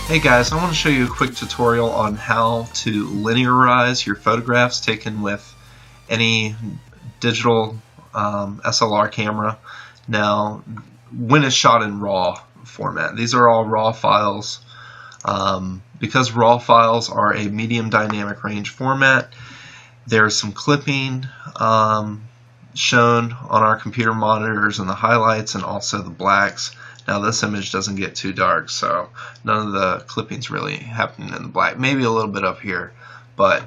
Hey guys, I want to show you a quick tutorial on how to linearize your photographs taken with any digital SLR camera. Now, when it's shot in RAW format, these are all RAW files. Because RAW files are a medium dynamic range format, there's some clipping shown on our computer monitors in the highlights and also the blacks. Now this image doesn't get too dark, so none of the clipping's really happening in the black. Maybe a little bit up here, but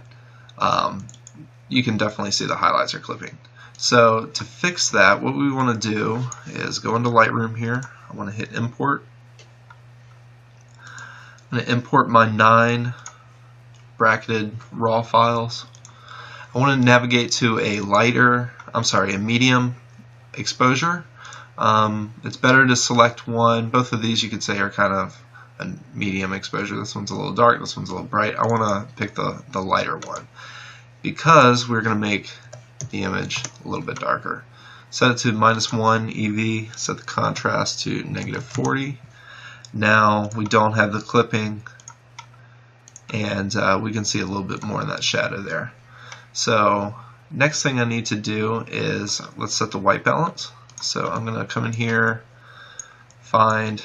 you can definitely see the highlights are clipping. So to fix that, what we want to do is go into Lightroom here. I want to hit import. I'm going to import my 9 bracketed RAW files. I want to navigate to a medium exposure. It's better to select one. Both of these you could say are kind of a medium exposure. This one's a little dark, this one's a little bright. I want to pick the lighter one because we're going to make the image a little bit darker. Set it to -1 EV, set the contrast to -40. Now we don't have the clipping, and we can see a little bit more in that shadow there. So next thing I need to do is let's set the white balance. So I'm going to come in here, find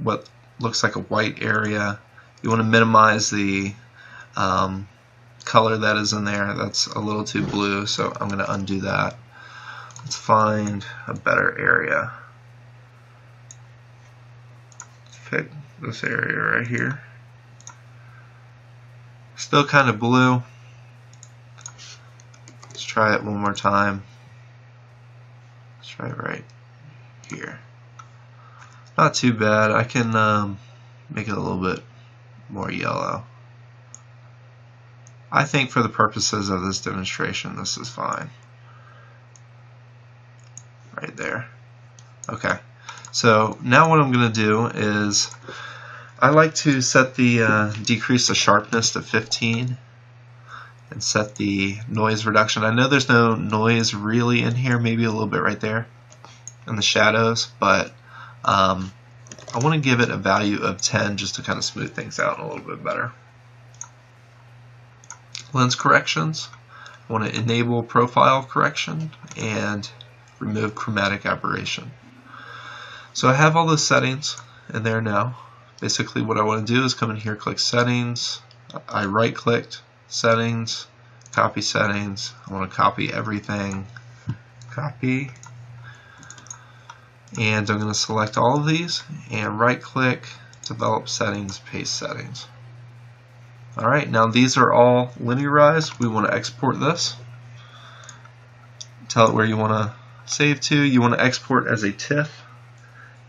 what looks like a white area. You want to minimize the color that is in there. That's a little too blue, so I'm going to undo that. Let's find a better area. Let's pick this area right here. Still kind of blue. Let's try it one more time. Let's try it right here. Not too bad. I can make it a little bit more yellow. I think for the purposes of this demonstration, this is fine. Right there. Okay. So now what I'm going to do is I like to set the decrease the sharpness to 15 and set the noise reduction. I know there's no noise really in here, maybe a little bit right there in the shadows, but I want to give it a value of 10 just to kind of smooth things out a little bit better. Lens corrections. I want to enable profile correction and remove chromatic aberration. So I have all those settings in there now. Basically what I want to do is come in here, click settings. I right clicked settings, copy settings. I want to copy everything. Copy. And I'm going to select all of these and right click, develop settings, paste settings. Alright, now these are all linearized. We want to export this. Tell it where you want to save to. You want to export as a TIFF.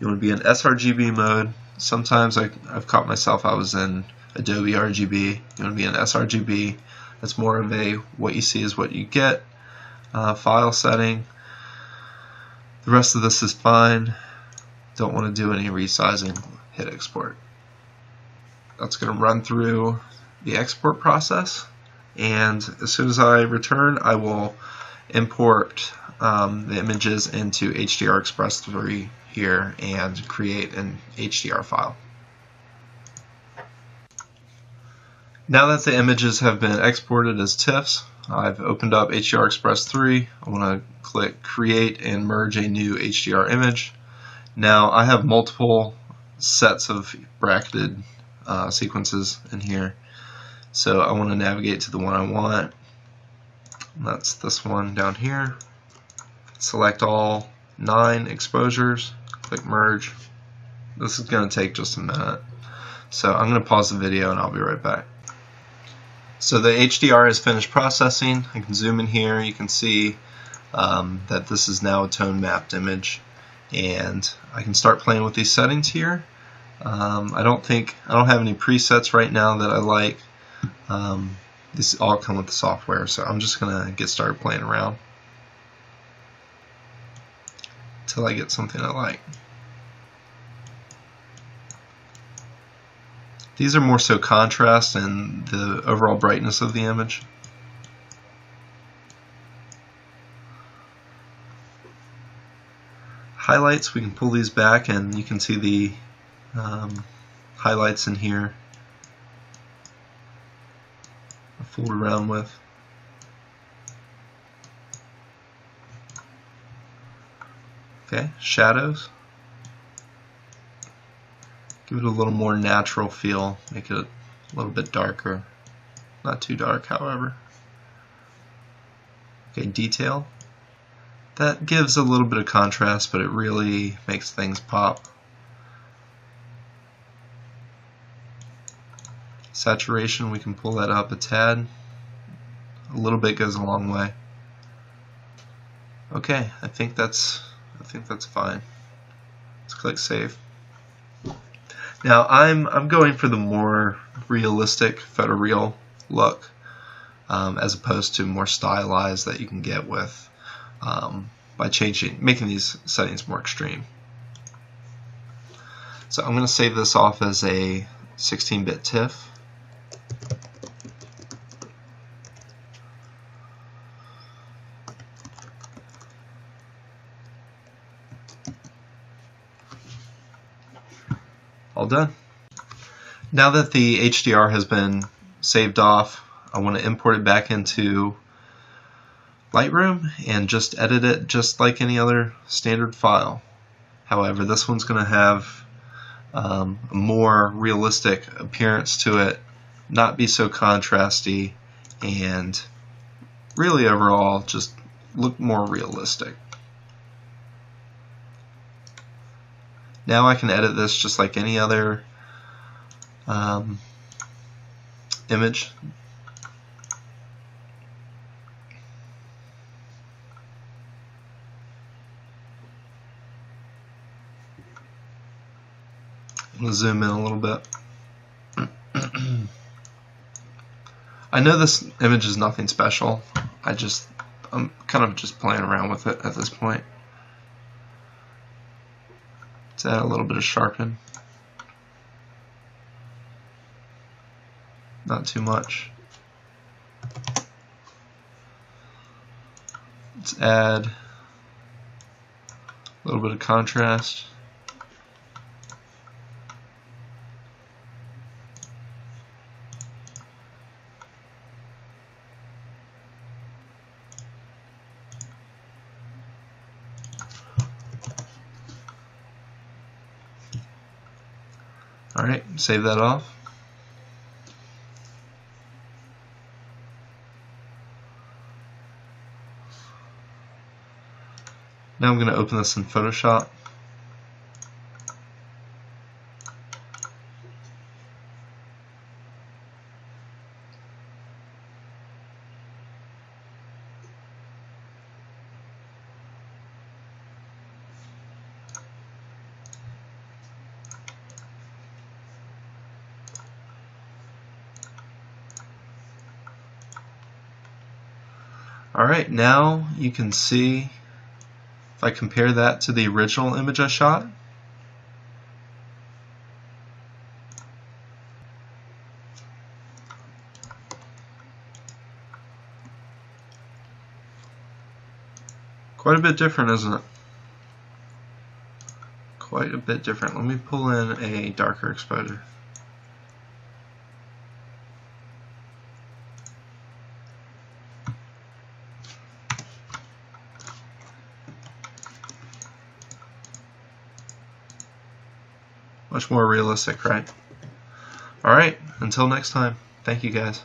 You want to be in sRGB mode. Sometimes I've caught myself I was in Adobe RGB. You want to be in sRGB. That's more of a what you see is what you get file setting. The rest of this is fine. Don't want to do any resizing. Hit export. That's going to run through the export process, and as soon as I return, I will import the images into HDR Express 3 here and create an HDR file. Now that the images have been exported as TIFFs, I've opened up HDR Express 3. I want to click create and merge a new HDR image. Now I have multiple sets of bracketed sequences in here, so I want to navigate to the one I want. That's this one down here. Select all 9 exposures, click merge. This is going to take just a minute, so I'm going to pause the video and I'll be right back. So the HDR is finished processing. I can zoom in here. You can see that this is now a tone mapped image, and I can start playing with these settings here. I don't have any presets right now that I like. These all come with the software, so I'm just gonna get started playing around until I get something I like. These are more so contrast and the overall brightness of the image. Highlights, we can pull these back and you can see the highlights in here I fooled around with. Okay, shadows. Give it a little more natural feel, make it a little bit darker. Not too dark, however. Okay, detail. That gives a little bit of contrast, but it really makes things pop. Saturation, we can pull that up a tad. A little bit goes a long way. Okay, I think that's fine. Let's click save. Now I'm going for the more realistic photoreal look, as opposed to more stylized that you can get with by making these settings more extreme. So I'm going to save this off as a 16-bit TIFF. All done. Now that the HDR has been saved off, I want to import it back into Lightroom and just edit it just like any other standard file. However, this one's going to have a more realistic appearance to it, not be so contrasty, and really overall just look more realistic. Now I can edit this just like any other image. I'm going to zoom in a little bit. I know this image is nothing special. I'm kind of just playing around with it at this point. Let's add a little bit of sharpen. Not too much. Let's add a little bit of contrast. Alright, save that off. Now I'm going to open this in Photoshop. Alright, now you can see, if I compare that to the original image I shot, quite a bit different, isn't it? Quite a bit different. Let me pull in a darker exposure. Much more realistic, right? Alright, until next time, thank you guys.